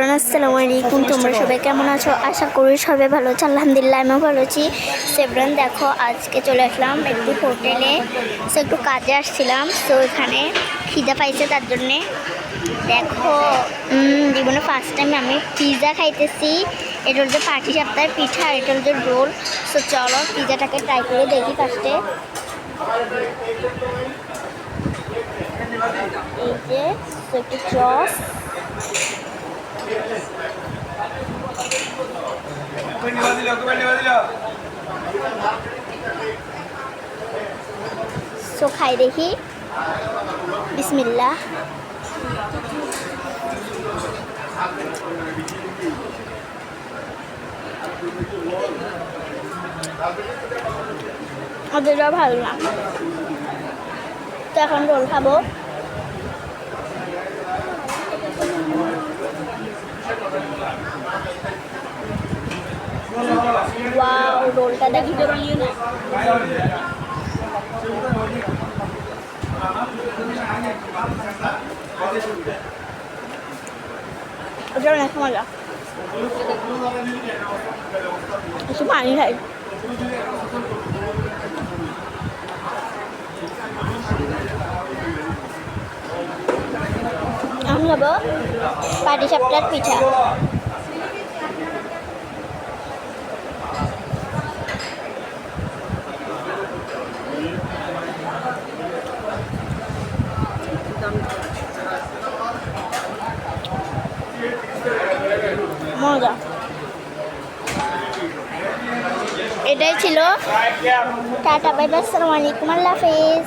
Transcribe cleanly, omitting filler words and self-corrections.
Everyone, আসসালামু আলাইকুম। তোমরা সবাই কেমন আছো? আশা করি সবাই ভালো আছো। আলহামদুলিল্লাহ আমিও ভালো আছি। সেভরান দেখো, আজকে চলে আসলাম একটু হোটেলে। একটু কাজে আসছিলাম, তো এখানে খিদা পাইছে, তার জন্যে দেখো জীবনে ফার্স্ট টাইম আমি পিৎজা খাইতেছি। এটা হচ্ছে পাটি সাপ্তাহের পিঠা, আর এটা হচ্ছে রোল। তো চলো পিৎজাটাকে ট্রাই করে দেখি ফার্স্টে। এই যে একটু চস, সো খাই দেখি। বিসমিল্লাহ। অতটা ভালো না, তো এখন রোল খাবো। ওয়াও, রোলটা দেখি। ওটা অনেক মজা। একটু পানি খাই। আমি খাবো পাটি সাপটার পিঠা। মজা। এটাই ছিল। টাটা, বাই বাই, আসসালামু আলাইকুম, আল্লাহ হাফেজ।